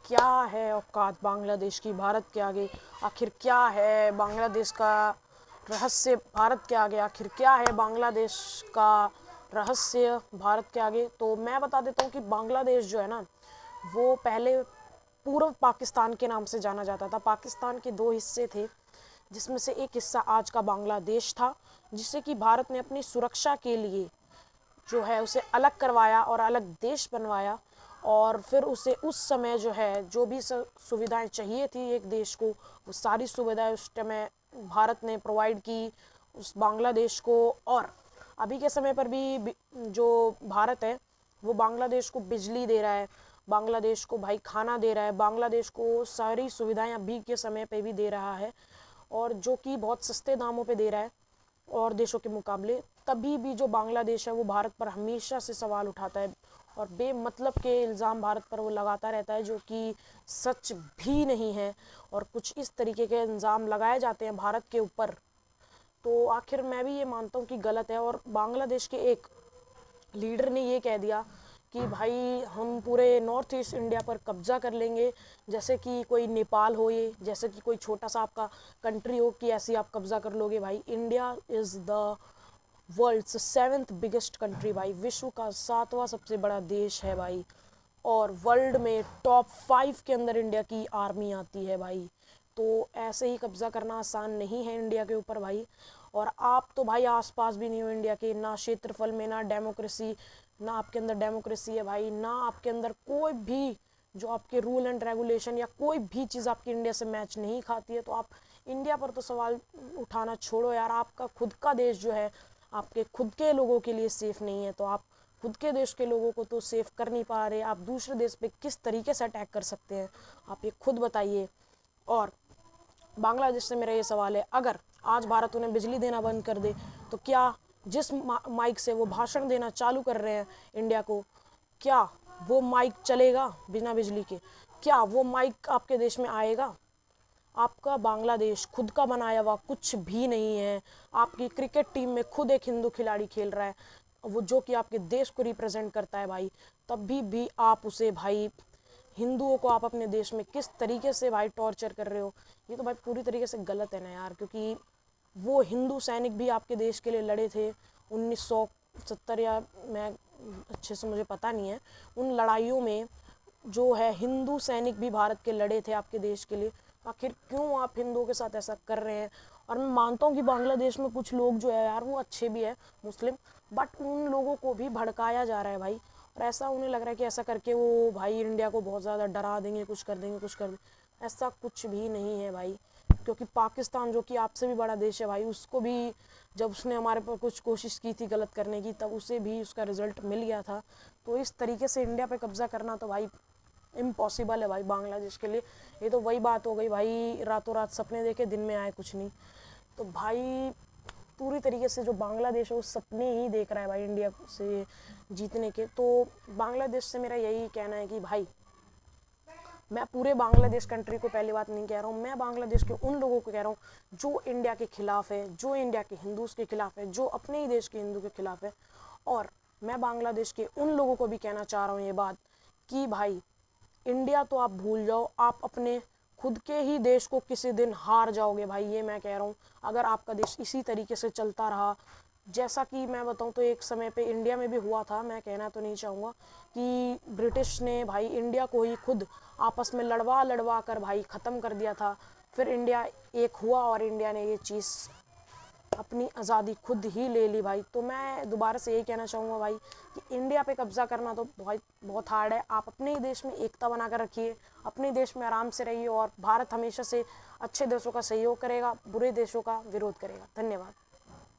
क्या है औकात बांग्लादेश की भारत के आगे, आखिर क्या है बांग्लादेश का रहस्य भारत के आगे, आखिर क्या है बांग्लादेश का रहस्य भारत के आगे। तो मैं बता देता हूँ कि बांग्लादेश जो है ना, वो पहले पूर्व पाकिस्तान के नाम से जाना जाता था। पाकिस्तान के दो हिस्से थे, जिसमें से एक हिस्सा आज का बांग्लादेश था, जिसे कि भारत ने अपनी सुरक्षा के लिए जो है उसे अलग करवाया और अलग देश बनवाया। और फिर उसे उस समय जो है जो भी सुविधाएं चाहिए थी एक देश को, वो सारी सुविधाएं उस समय भारत ने प्रोवाइड की उस बांग्लादेश को। और अभी के समय पर भी जो भारत है वो बांग्लादेश को बिजली दे रहा है, बांग्लादेश को भाई खाना दे रहा है, बांग्लादेश को सारी सुविधाएं अभी के समय पे भी दे रहा है, और जो कि बहुत सस्ते दामों पे दे रहा है और देशों के मुकाबले। तभी भी जो बांग्लादेश है वो भारत पर हमेशा से सवाल उठाता है और बेमतलब के इल्ज़ाम भारत पर वो लगाता रहता है, जो कि सच भी नहीं है। और कुछ इस तरीके के इल्ज़ाम लगाए जाते हैं भारत के ऊपर, तो आखिर मैं भी ये मानता हूँ कि गलत है। और बांग्लादेश के एक लीडर ने ये कह दिया कि भाई हम पूरे नॉर्थ ईस्ट इंडिया पर कब्जा कर लेंगे, जैसे कि कोई नेपाल हो, ये जैसे कि कोई छोटा सा आपका कंट्री हो कि ऐसे आप कब्जा कर लोगे। भाई India is the world's seventh biggest country भाई, विश्व का 7वां सबसे बड़ा देश है भाई, और वर्ल्ड में टॉप 5 के अंदर इंडिया की आर्मी आती है भाई। तो ऐसे ही कब्जा करना आसान नहीं है इंडिया के ऊपर भाई। और आप तो भाई आसपास भी नहीं हो इंडिया के, ना क्षेत्रफल में, ना डेमोक्रेसी, ना आपके अंदर डेमोक्रेसी है भाई, ना आपके अंदर कोई भी जो आपके रूल एंड रेगुलेशन या कोई भी चीज़ आपकी इंडिया से मैच नहीं खाती है। तो आप इंडिया पर तो सवाल उठाना छोड़ो यार, आपका खुद का देश जो है आपके खुद के लोगों के लिए सेफ नहीं है, तो आप खुद के देश के लोगों को तो सेफ कर नहीं पा रहे, आप दूसरे देश पे किस तरीके से अटैक कर सकते हैं, आप ये खुद बताइए। और बांग्लादेश से मेरा ये सवाल है, अगर आज भारत उन्हें बिजली देना बंद कर दे, तो क्या जिस माइक से वो भाषण देना चालू कर रहे हैं इंडिया को, क्या वो माइक चलेगा बिना बिजली के? क्या वो माइक आपके देश में आएगा? आपका बांग्लादेश खुद का बनाया हुआ कुछ भी नहीं है। आपकी क्रिकेट टीम में खुद एक हिंदू खिलाड़ी खेल रहा है, वो जो कि आपके देश को रिप्रेजेंट करता है भाई, तब भी आप उसे भाई, हिंदुओं को आप अपने देश में किस तरीके से भाई टॉर्चर कर रहे हो। ये तो भाई पूरी तरीके से गलत है ना यार, क्योंकि वो हिंदू सैनिक भी आपके देश के लिए लड़े थे 1970, या मैं अच्छे से मुझे पता नहीं है, उन लड़ाइयों में जो है हिंदू सैनिक भी भारत के लड़े थे आपके देश के लिए। आखिर क्यों आप हिंदुओं के साथ ऐसा कर रहे हैं? और मैं मानता हूँ कि बांग्लादेश में कुछ लोग जो है यार वो अच्छे भी है मुस्लिम, बट उन लोगों को भी भड़काया जा रहा है भाई, और ऐसा उन्हें लग रहा है कि ऐसा करके वो भाई इंडिया को बहुत ज़्यादा डरा देंगे, कुछ कर देंगे, कुछ कर देंगे। ऐसा कुछ भी नहीं है भाई, क्योंकि पाकिस्तान जो कि आपसे भी बड़ा देश है भाई, उसको भी जब उसने हमारे पर कुछ कोशिश की थी गलत करने की, तब उसे भी उसका रिजल्ट मिल गया था। तो इस तरीके से इंडिया पे कब्जा करना तो भाई इम्पॉसिबल है भाई बांग्लादेश के लिए। ये तो वही बात हो गई भाई, रातों रात सपने देखे दिन में आए कुछ नहीं। तो भाई पूरी तरीके से जो बांग्लादेश है वो सपने ही देख रहा है भाई इंडिया से जीतने के। तो बांग्लादेश से मेरा यही कहना है कि भाई, मैं पूरे बांग्लादेश कंट्री को पहली बात नहीं कह रहा हूँ, मैं बांग्लादेश के उन लोगों को कह रहा हूँ जो इंडिया के खिलाफ है, जो इंडिया के हिंदूज के खिलाफ है, जो अपने ही देश के हिंदू के खिलाफ है। और मैं बांग्लादेश के उन लोगों को भी कहना चाह रहा हूँ ये बात कि भाई, इंडिया तो आप भूल जाओ, आप अपने खुद के ही देश को किसी दिन हार जाओगे भाई, ये मैं कह रहा हूँ। अगर आपका देश इसी तरीके से चलता रहा, जैसा कि मैं बताऊं तो एक समय पे इंडिया में भी हुआ था, मैं कहना तो नहीं चाहूँगा, कि ब्रिटिश ने भाई इंडिया को ही खुद आपस में लड़वा लड़वा कर भाई ख़त्म कर दिया था। फिर इंडिया एक हुआ और इंडिया ने ये चीज़ अपनी आज़ादी खुद ही ले ली भाई। तो मैं दोबारा से यही कहना चाहूँगा भाई कि इंडिया पे कब्जा करना तो बहुत बहुत हार्ड है। आप अपने ही देश में एकता बना कर रखिए, अपने देश में आराम से रहिए, और भारत हमेशा से अच्छे देशों का सहयोग करेगा, बुरे देशों का विरोध करेगा। धन्यवाद।